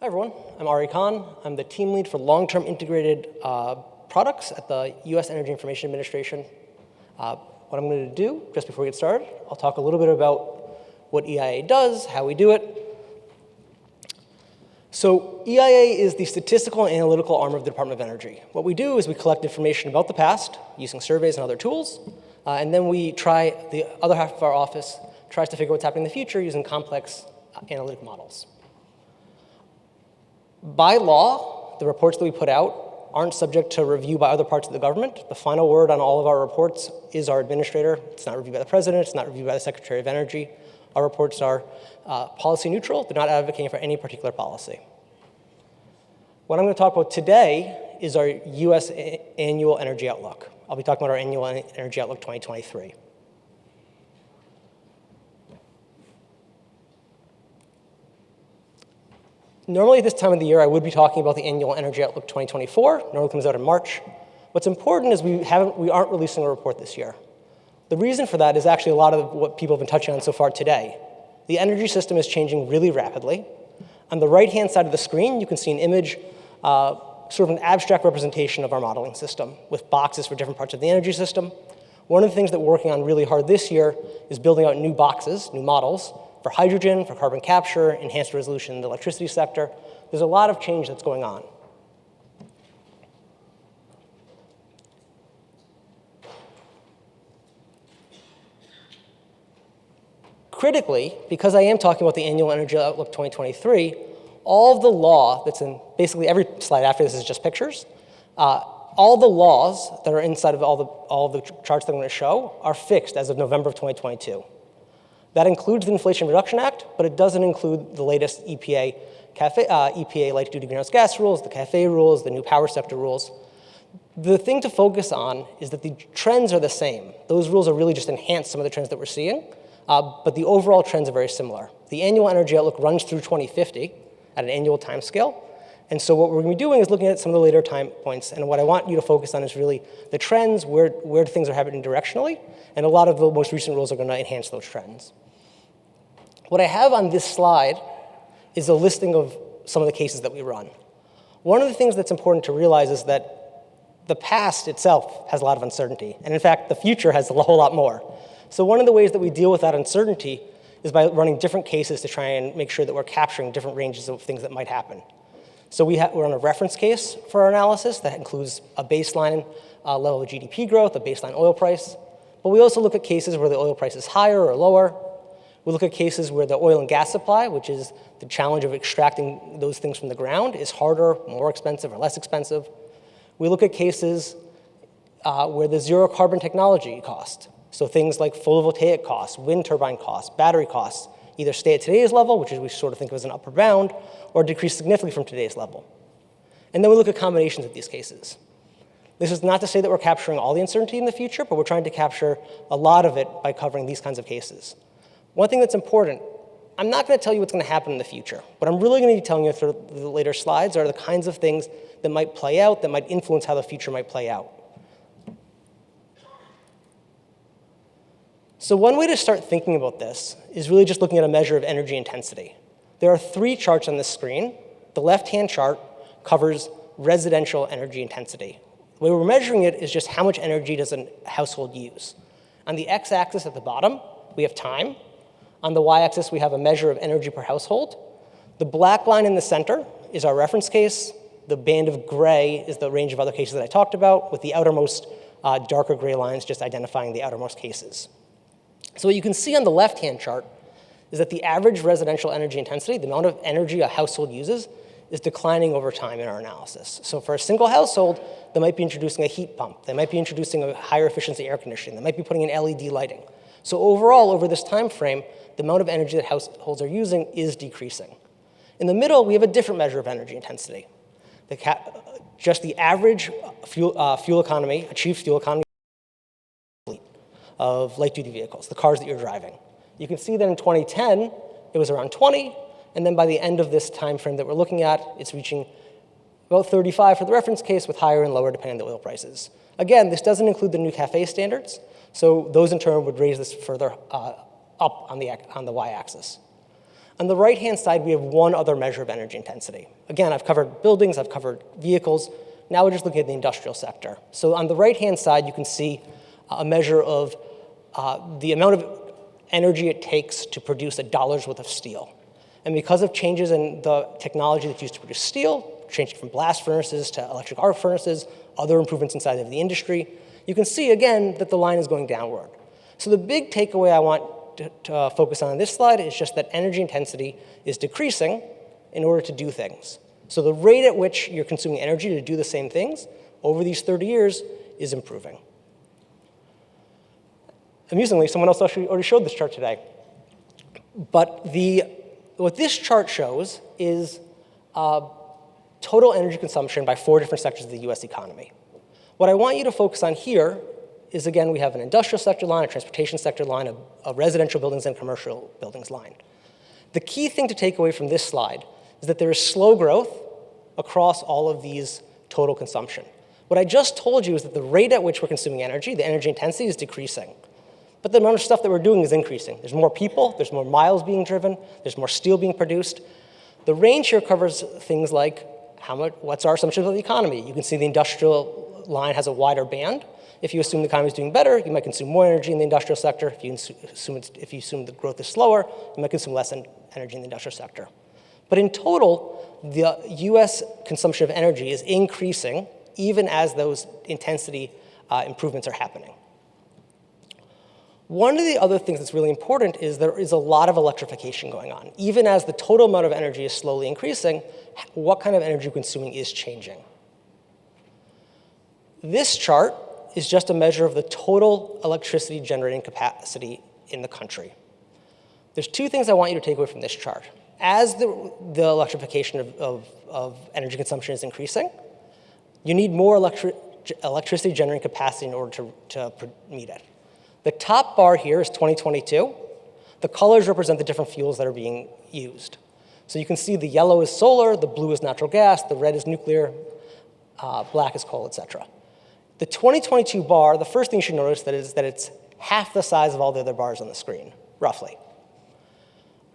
Hi everyone, I'm Ari Kahan. I'm the team lead for long-term integrated products at the US Energy Information Administration. What I'm going to do, just before we get started, I'll talk a little bit about what EIA does, how we do it. So EIA is the statistical and analytical arm of the Department of Energy. What we do is we collect information about the past using surveys and other tools, and then the other half of our office tries to figure out what's happening in the future using complex analytic models. By law, the reports that we put out aren't subject to review by other parts of the government. The final word on all of our reports is our administrator. It's not reviewed by the president. It's not reviewed by the Secretary of Energy. Our reports are policy neutral. They're not advocating for any particular policy. What I'm going to talk about today is our US Annual Energy Outlook. I'll be talking about our Annual Energy Outlook 2023. Normally at this time of the year, I would be talking about the Annual Energy Outlook 2024. Normally comes out in March. What's important is we aren't releasing a report this year. The reason for that is actually a lot of what people have been touching on so far today. The energy system is changing really rapidly. On the right-hand side of the screen, you can see an image, sort of an abstract representation of our modeling system with boxes for different parts of the energy system. One of the things that we're working on really hard this year is building out new boxes, new models, for hydrogen, for carbon capture, enhanced resolution in the electricity sector. There's a lot of change that's going on. Critically, because I am talking about the Annual Energy Outlook 2023, all of the law that's in basically every slide after this is just pictures. All the laws that are inside of all the charts that I'm going to show are fixed as of November of 2022. That includes the Inflation Reduction Act, but it doesn't include the latest EPA light-duty greenhouse gas rules, the CAFE rules, the new power sector rules. The thing to focus on is that the trends are the same. Those rules are really just enhanced some of the trends that we're seeing, but the overall trends are very similar. The Annual Energy Outlook runs through 2050 at an annual time scale. And so what we're going to be doing is looking at some of the later time points. And what I want you to focus on is really the trends, where things are happening directionally. And a lot of the most recent rules are going to enhance those trends. What I have on this slide is a listing of some of the cases that we run. One of the things that's important to realize is that the past itself has a lot of uncertainty. And in fact, the future has a whole lot more. So one of the ways that we deal with that uncertainty is by running different cases to try and make sure that we're capturing different ranges of things that might happen. So we're on a reference case for our analysis that includes a baseline level of GDP growth, a baseline oil price. But we also look at cases where the oil price is higher or lower. We look at cases where the oil and gas supply, which is the challenge of extracting those things from the ground, is harder, more expensive, or less expensive. We look at cases where the zero carbon technology cost, so things like photovoltaic costs, wind turbine costs, battery costs, either stay at today's level, which is we sort of think of as an upper bound, or decrease significantly from today's level. And then we look at combinations of these cases. This is not to say that we're capturing all the uncertainty in the future, but we're trying to capture a lot of it by covering these kinds of cases. One thing that's important, I'm not going to tell you what's going to happen in the future. What I'm really going to be telling you through the later slides are the kinds of things that might play out, that might influence how the future might play out. So one way to start thinking about this is really just looking at a measure of energy intensity. There are three charts on this screen. The left-hand chart covers residential energy intensity. The way we're measuring it is just how much energy does a household use. On the x-axis at the bottom, we have time. On the y-axis, we have a measure of energy per household. The black line in the center is our reference case. The band of gray is the range of other cases that I talked about, with the outermost darker gray lines just identifying the outermost cases. So what you can see on the left-hand chart is that the average residential energy intensity, the amount of energy a household uses, is declining over time in our analysis. So for a single household, they might be introducing a heat pump. They might be introducing a higher efficiency air conditioning. They might be putting in LED lighting. So overall, over this time frame, the amount of energy that households are using is decreasing. In the middle, we have a different measure of energy intensity. Just the average fuel economy, achieved fuel economy of light-duty vehicles, the cars that you're driving. You can see that in 2010, it was around 20, and then by the end of this time frame that we're looking at, it's reaching about 35 for the reference case, with higher and lower depending on the oil prices. Again, this doesn't include the new CAFE standards, so those in turn would raise this further up on the y-axis. On the right-hand side, we have one other measure of energy intensity. Again, I've covered buildings, I've covered vehicles. Now we're just looking at the industrial sector. So on the right-hand side, you can see a measure of the amount of energy it takes to produce a dollar's worth of steel. And because of changes in the technology that's used to produce steel, changing from blast furnaces to electric arc furnaces, other improvements inside of the industry, you can see again that the line is going downward. So the big takeaway I want to focus on this slide is just that energy intensity is decreasing in order to do things. So the rate at which you're consuming energy to do the same things over these 30 years is improving. Amusingly, someone else actually already showed this chart today. But what this chart shows is total energy consumption by 4 different sectors of the US economy. What I want you to focus on here is, again, we have an industrial sector line, a transportation sector line, a residential buildings and commercial buildings line. The key thing to take away from this slide is that there is slow growth across all of these total consumption. What I just told you is that the rate at which we're consuming energy, the energy intensity, is decreasing. But the amount of stuff that we're doing is increasing. There's more people, there's more miles being driven, there's more steel being produced. The range here covers things like what's our assumption of the economy. You can see the industrial line has a wider band. If you assume the economy is doing better, you might consume more energy in the industrial sector. If you assume the growth is slower, you might consume less energy in the industrial sector. But in total, the US consumption of energy is increasing even as those intensity improvements are happening. One of the other things that's really important is there is a lot of electrification going on. Even as the total amount of energy is slowly increasing, what kind of energy consuming is changing? This chart is just a measure of the total electricity generating capacity in the country. There's 2 things I want you to take away from this chart. As the electrification of energy consumption is increasing, you need more electricity generating capacity in order to meet it. The top bar here is 2022. The colors represent the different fuels that are being used. So you can see the yellow is solar, the blue is natural gas, the red is nuclear, black is coal, et cetera. The 2022 bar, the first thing you should notice is that it's half the size of all the other bars on the screen, roughly.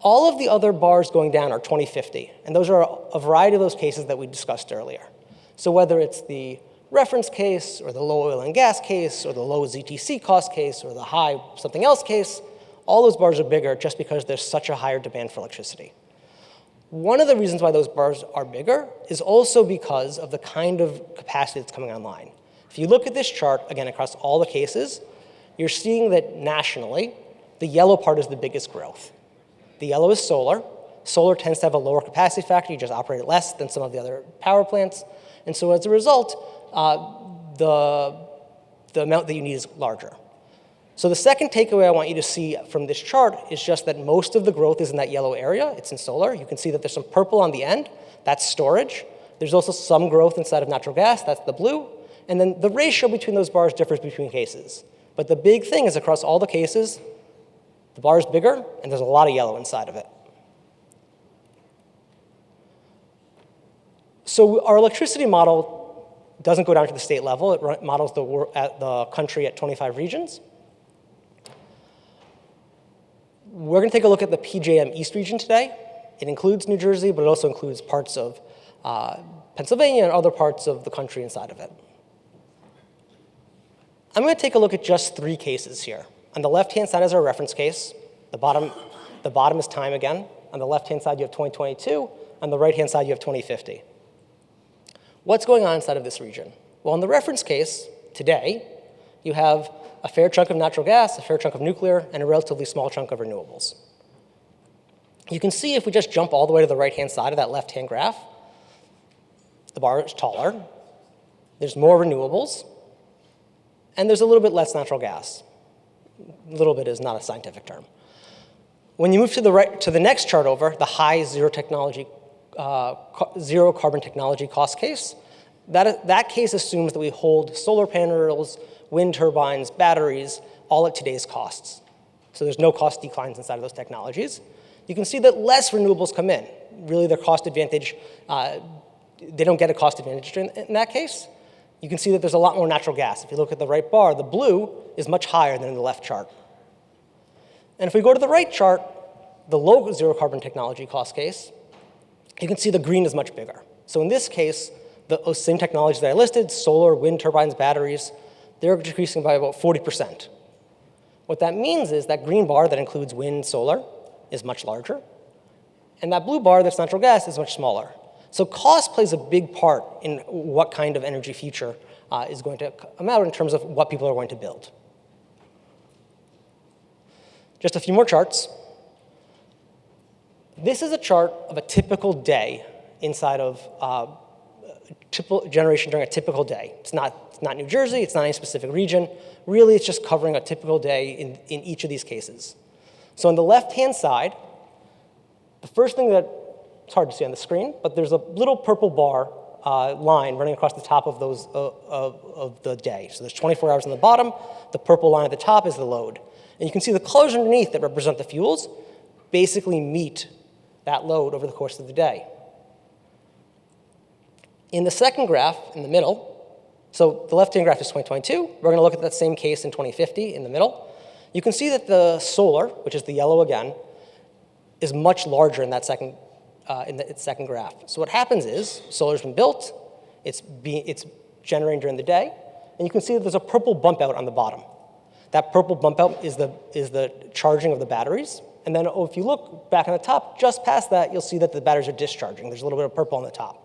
All of the other bars going down are 2050, and those are a variety of those cases that we discussed earlier. So whether it's the reference case, or the low oil and gas case, or the low ZTC cost case, or the high something else case, all those bars are bigger just because there's such a higher demand for electricity. One of the reasons why those bars are bigger is also because of the kind of capacity that's coming online. If you look at this chart, again, across all the cases, you're seeing that nationally, the yellow part is the biggest growth. The yellow is solar. Solar tends to have a lower capacity factor. You just operate it less than some of the other power plants. And so as a result, the amount that you need is larger. So the second takeaway I want you to see from this chart is just that most of the growth is in that yellow area. It's in solar. You can see that there's some purple on the end. That's storage. There's also some growth inside of natural gas. That's the blue. And then the ratio between those bars differs between cases. But the big thing is across all the cases, the bar is bigger, and there's a lot of yellow inside of it. So our electricity model doesn't go down to the state level. It models the country at 25 regions. We're going to take a look at the PJM East region today. It includes New Jersey, but it also includes parts of Pennsylvania and other parts of the country inside of it. I'm going to take a look at just 3 cases here. On the left-hand side is our reference case. The bottom is time again. On the left-hand side, you have 2022. On the right-hand side, you have 2050. What's going on inside of this region? Well, in the reference case, today, you have a fair chunk of natural gas, a fair chunk of nuclear, and a relatively small chunk of renewables. You can see if we just jump all the way to the right-hand side of that left-hand graph, the bar is taller, there's more renewables, and there's a little bit less natural gas. A little bit is not a scientific term. When you move to the next chart over, the high zero carbon technology cost case, that case assumes that we hold solar panels, wind turbines, batteries, all at today's costs. So there's no cost declines inside of those technologies. You can see that less renewables come in. Really, their cost advantage, they don't get a cost advantage in that case. You can see that there's a lot more natural gas. If you look at the right bar, the blue is much higher than in the left chart. And if we go to the right chart, the low zero carbon technology cost case, you can see the green is much bigger. So in this case, the same technologies that I listed, solar, wind turbines, batteries, they're decreasing by about 40%. What that means is that green bar that includes wind, solar, is much larger, and that blue bar that's natural gas is much smaller. So cost plays a big part in what kind of energy future is going to come out in terms of what people are going to build. Just a few more charts. This is a chart of a typical day inside of generation during a typical day. It's not New Jersey, it's not any specific region. Really, it's just covering a typical day in each of these cases. So on the left-hand side, the first thing that, it's hard to see on the screen, but there's a little purple bar line running across the top of those of the day. So there's 24 hours on the bottom, the purple line at the top is the load. And you can see the colors underneath that represent the fuels basically meet that load over the course of the day. In the second graph in the middle, so the left-hand graph is 2022. We're going to look at that same case in 2050 in the middle. You can see that the solar, which is the yellow again, is much larger in that second second graph. So what happens is solar's been built, it's generating during the day, and you can see that there's a purple bump out on the bottom. That purple bump out is the charging of the batteries. And then if you look back on the top, just past that, you'll see that the batteries are discharging. There's a little bit of purple on the top.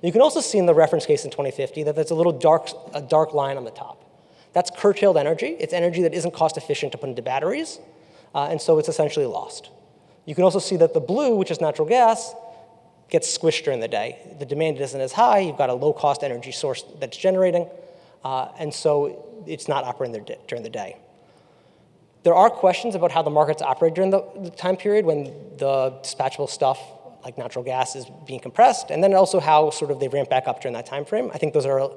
You can also see in the reference case in 2050 that there's a dark line on the top. That's curtailed energy. It's energy that isn't cost efficient to put into batteries, and so it's essentially lost. You can also see that the blue, which is natural gas, gets squished during the day. The demand isn't as high. You've got a low-cost energy source that's generating, and so it's not operating during the day. There are questions about how the markets operate during the time period when the dispatchable stuff, like natural gas, is being compressed, and then also how sort of they ramp back up during that time frame. I think those are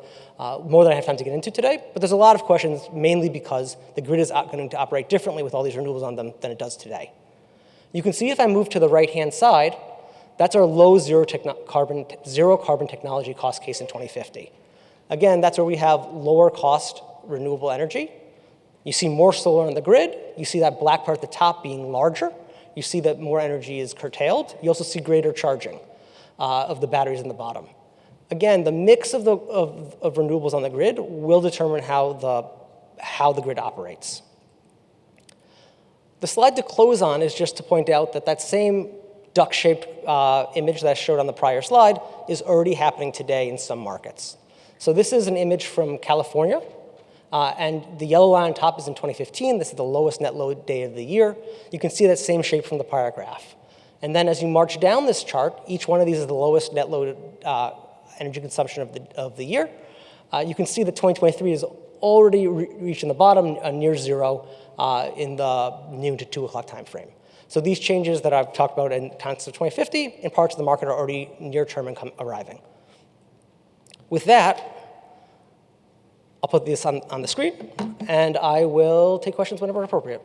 more than I have time to get into today, but there's a lot of questions, mainly because the grid is going to operate differently with all these renewables on them than it does today. You can see if I move to the right-hand side, that's our low zero carbon technology cost case in 2050. Again, that's where we have lower cost renewable energy. You see more solar on the grid. You see that black part at the top being larger. You see that more energy is curtailed. You also see greater charging of the batteries in the bottom. Again, the mix of renewables on the grid will determine how the grid operates. The slide to close on is just to point out that same duck-shaped image that I showed on the prior slide is already happening today in some markets. So this is an image from California, and the yellow line on top is in 2015. This is the lowest net load day of the year. You can see that same shape from the prior graph. And then as you march down this chart, each one of these is the lowest net load energy consumption of the year. You can see that 2023 is already reaching the bottom, near zero, in the noon to 2 o'clock time frame. So these changes that I've talked about in context of 2050 in parts of the market are already near term and arriving. With that, I'll put this on the screen, and I will take questions whenever appropriate.